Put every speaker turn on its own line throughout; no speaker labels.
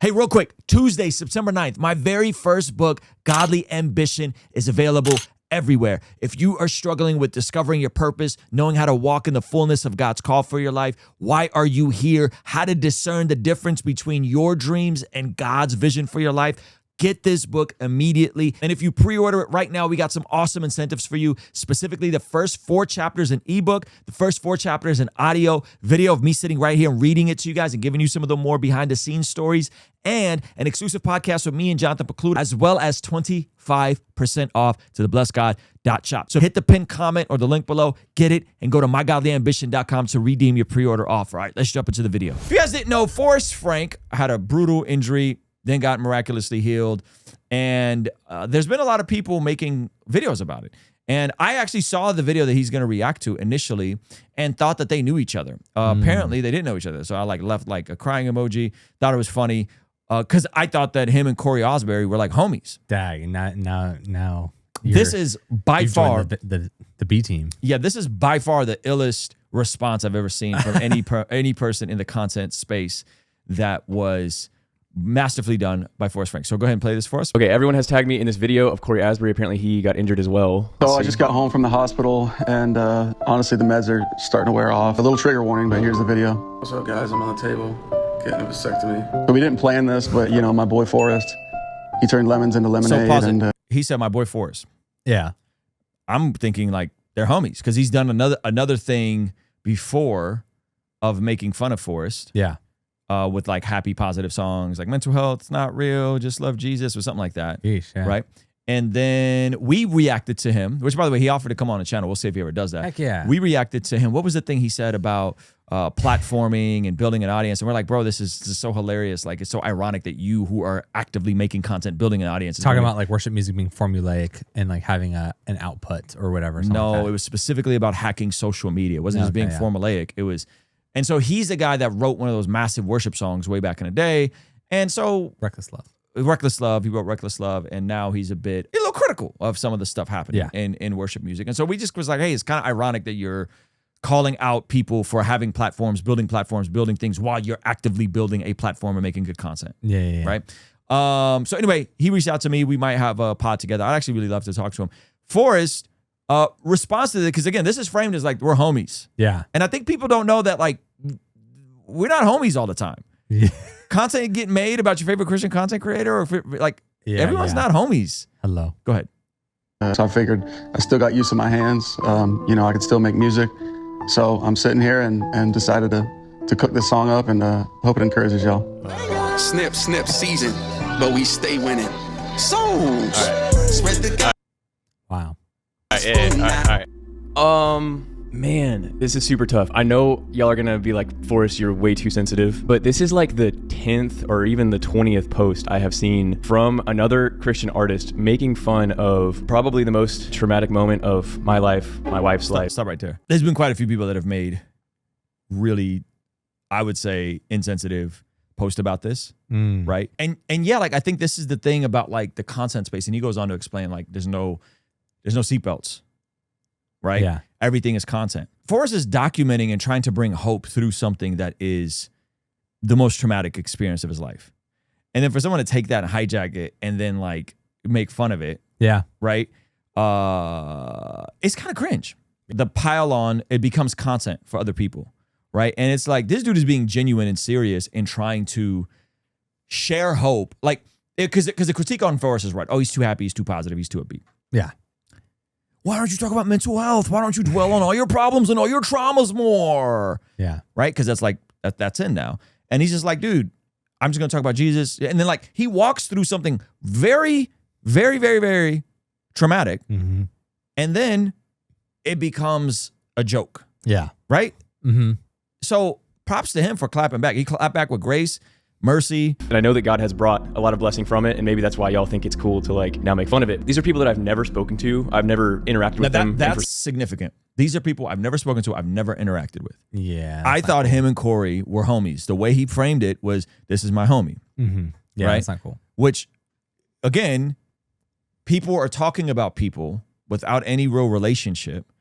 Hey, real quick, Tuesday, September 9th, my very first book, Godly Ambition, is available everywhere. If you are struggling with discovering your purpose, knowing how to walk in the fullness of God's call for your life, why are you here, how to discern the difference between your dreams and God's vision for your life, get this book immediately. And if you pre-order it right now, we got some awesome incentives for you, specifically the first 4 chapters in ebook, the first 4 chapters in audio, video of me sitting right here and reading it to you guys and giving you some of the more behind the scenes stories, and an exclusive podcast with me and Jonathan Pecluda, as well as 25% off to theblessedgod.shop. So hit the pinned comment or the link below, get it, and go to mygodlyambition.com to redeem your pre-order offer. All right, let's jump into the video. If you guys didn't know, Forrest Frank had a brutal injury, then got miraculously healed. And there's been a lot of people making videos about it. And I actually saw the video that he's going to react to initially and thought that they knew each other. Apparently, they didn't know each other. So I left a crying emoji, thought it was funny, because I thought that him and Corey Osbury were like homies.
Dang, now.
This is by far
the B team.
Yeah, this is by far the illest response I've ever seen from any person in the content space that was masterfully done by Forrest Frank. So go ahead and play this for us.
Okay, everyone has tagged me in this video of Corey Asbury. Apparently he got injured as well.
So I just got home from the hospital, and honestly, the meds are starting to wear off. A little trigger warning, but here's the video.
What's up, guys? I'm on the table getting a vasectomy.
So we didn't plan this, but you know, my boy Forrest, he turned lemons into lemonade.
So pause it.
And
He said my boy Forrest.
Yeah.
I'm thinking like they're homies because he's done another thing before of making fun of Forrest.
Yeah.
With like happy, positive songs like mental health's not real, just love Jesus or something like that.
Yeesh, yeah.
Right. And then we reacted to him, which by the way, he offered to come on the channel. We'll see if he ever does that.
Heck yeah.
We reacted to him. What was the thing he said about platforming and building an audience? And we're like, bro, this is so hilarious. Like, it's so ironic that you who are actively making content, building an audience.
Talking about like worship music being formulaic and like having an output or whatever.
No,
like
it was specifically about hacking social media. It wasn't just being formulaic. It was. And so he's the guy that wrote one of those massive worship songs way back in the day. And so
Reckless Love.
Reckless Love, he wrote Reckless Love, and now he's a little critical of some of the stuff happening in worship music. And so we just was like, hey, it's kind of ironic that you're calling out people for having platforms, building things while you're actively building a platform and making good content.
Yeah.
Right? So anyway, he reached out to me. We might have a pod together. I'd actually really love to talk to him. Forrest responds to it because, again, this is framed as like we're homies.
Yeah.
And I think people don't know that, like, we're not homies all the time.
Yeah.
Content getting made about your favorite Christian content creator, or everyone's not homies.
Hello.
Go ahead.
so I figured I still got use of my hands. You know, I could still make music. So I'm sitting here and decided to cook this song up, and hope it encourages y'all.
Snip season, but we stay winning. Songs. Spread the
Wow.
All right. Man, this is super tough. I know y'all are gonna be like, Forrest, you're way too sensitive, but this is like the 10th or even the 20th post I have seen from another Christian artist making fun of probably the most traumatic moment of my life, my wife's life.
Stop right there. There's been quite a few people that have made really, I would say, insensitive posts about this, right? And yeah, like I think this is the thing about like the content space, and he goes on to explain like there's no seatbelts, right?
Yeah.
Everything is content. Forrest is documenting and trying to bring hope through something that is the most traumatic experience of his life. And then for someone to take that and hijack it and then like make fun of it,
Yeah.
right? It's kind of cringe. The pile on, it becomes content for other people, right? And it's like, this dude is being genuine and serious in trying to share hope. Like, because the critique on Forrest is right. Oh, he's too happy, he's too positive, he's too upbeat.
Yeah.
Why don't you talk about mental health? Why don't you dwell on all your problems and all your traumas more?
Yeah.
Right? Because that's like, that's in now. And he's just like, dude, I'm just going to talk about Jesus. And then like, he walks through something very, very, very, very traumatic.
Mm-hmm.
And then it becomes a joke.
Yeah.
Right?
Mm-hmm.
So props to him for clapping back. He clapped back with grace, mercy.
And I know that God has brought a lot of blessing from it, and maybe that's why y'all think it's cool to like now make fun of it. These are people that I've never spoken to. I've never interacted with them.
That's significant. These are people I've never spoken to, I've never interacted with.
Yeah.
I thought him and Corey were homies. The way he framed it was, this is my homie.
Mm-hmm. Yeah,
right?
that's not cool.
Which, again, people are talking about people without any real relationship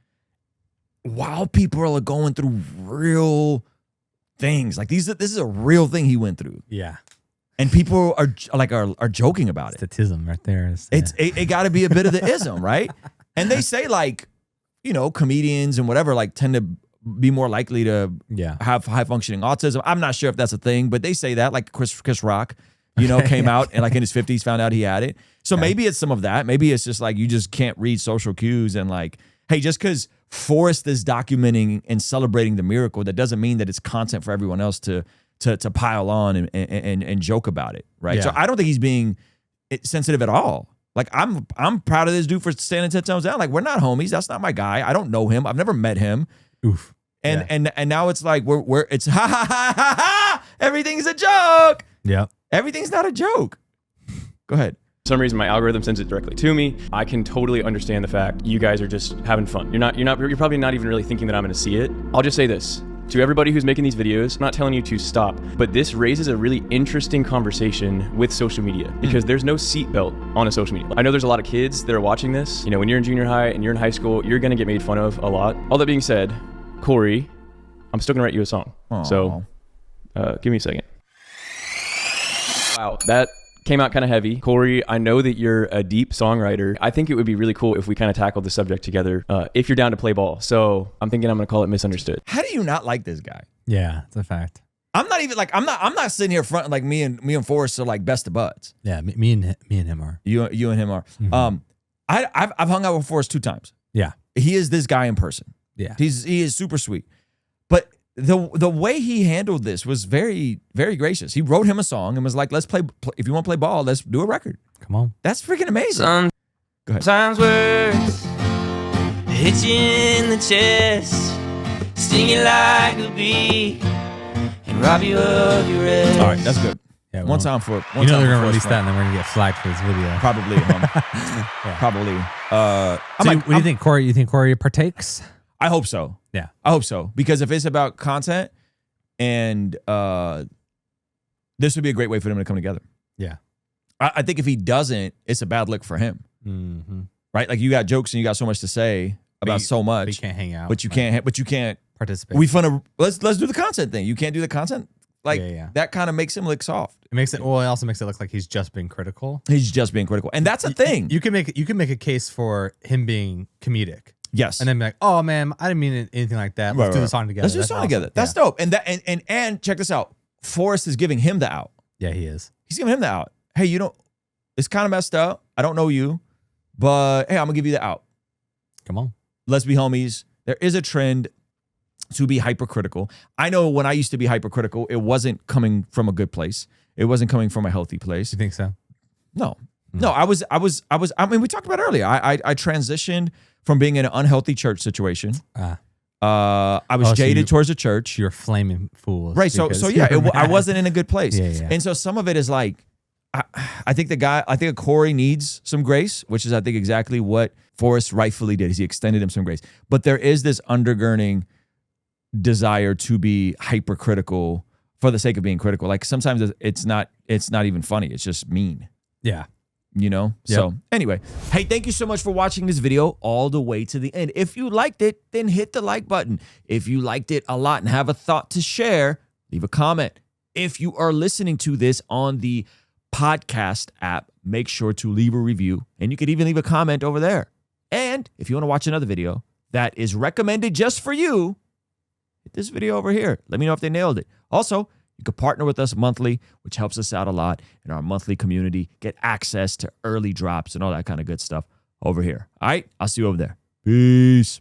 while people are going through real things. Like this is a real thing he went through.
Yeah.
And people are joking about it.
Statism right there.
It got to be a bit of the ism, right? And they say like, you know, comedians and whatever like tend to be more likely to have high functioning autism. I'm not sure if that's a thing, but they say that like Chris Rock, you know, came out and like in his 50s found out he had it. So maybe it's some of that. Maybe it's just like you just can't read social cues and like, hey, just because Forrest is documenting and celebrating the miracle, that doesn't mean that it's content for everyone else to pile on and joke about it, right?
Yeah.
So I don't think he's being sensitive at all. Like I'm proud of this dude for standing 10 toes down. Like we're not homies. That's not my guy. I don't know him. I've never met him.
Oof.
And now it's like it's ha ha ha ha ha. Everything's a joke.
Yep.
Everything's not a joke. Go ahead.
For some reason my algorithm sends it directly to me. I can totally understand the fact you guys are just having fun. You're probably not even really thinking that I'm gonna see it. I'll just say this. To everybody who's making these videos, I'm not telling you to stop, but this raises a really interesting conversation with social media because there's no seatbelt on a social media. I know there's a lot of kids that are watching this. You know, when you're in junior high and you're in high school, you're gonna get made fun of a lot. All that being said, Corey, I'm still gonna write you a song.
Aww.
So give me a second. Wow, that came out kind of heavy. Corey, I know that you're a deep songwriter. I think it would be really cool if we kind of tackled the subject together, if you're down to play ball. So I'm thinking I'm going to call it Misunderstood.
How do you not like this guy?
Yeah, it's a fact.
I'm not even like I'm not sitting here fronting like me and Forrest are like best of buds.
Yeah, me and him are.
You and him are.
Mm-hmm.
I've hung out with Forrest 2 times.
Yeah.
He is this guy in person.
Yeah.
He is super sweet. But the way he handled this was very, very gracious. He wrote him a song and was like, let's play if you want to play ball, let's do a record.
Come on.
That's freaking amazing. Go ahead.
Sometimes words hit you in the chest, sting you like a bee, and rob you of your rest.
All right, that's good.
Yeah,
One time for
you know they're gonna release that and then we're gonna get flagged for this video.
Probably. Probably.
So what do you think, Corey? You think Corey partakes?
I hope so.
Yeah.
I hope so. Because if it's about content and this would be a great way for them to come together.
Yeah.
I think if he doesn't, it's a bad look for him.
Mm-hmm.
Right? Like you got jokes and you got so much to say about so much.
But you can't hang out.
But you can't
participate.
Let's do the content thing. You can't do the content. Like that kind of makes him look soft.
It also makes it look like he's just being critical.
He's just being critical. And that's a thing.
You can make a case for him being comedic.
Yes.
And then be like, oh man, I didn't mean anything like that. Let's do the song together.
Let's do the song together. That's dope. And and check this out. Forrest is giving him the out.
Yeah, he is.
He's giving him the out. Hey, it's kind of messed up. I don't know you, but hey, I'm gonna give you the out.
Come on.
Let's be homies. There is a trend to be hypercritical. I know when I used to be hypercritical, it wasn't coming from a good place. It wasn't coming from a healthy place.
You think so?
No. No, I mean, we talked about it earlier. I transitioned from being in an unhealthy church situation. I was jaded towards the church.
You're flaming fools.
Right. So I wasn't in a good place.
Yeah.
And so some of it is like, I think Corey needs some grace, which is, I think, exactly what Forrest rightfully did. Is he extended him some grace. But there is this undergirding desire to be hypercritical for the sake of being critical. Like sometimes it's not even funny. It's just mean.
Yeah.
You know?
Yep.
So anyway, hey, thank you so much for watching this video all the way to the end. If you liked it, then hit the like button. If you liked it a lot and have a thought to share, leave a comment. If you are listening to this on the podcast app, make sure to leave a review, and you could even leave a comment over there. And if you want to watch another video that is recommended just for you, hit this video over here. Let me know if they nailed it. Also, you can partner with us monthly, which helps us out a lot in our monthly community. Get access to early drops and all that kind of good stuff over here. All right, I'll see you over there. Peace.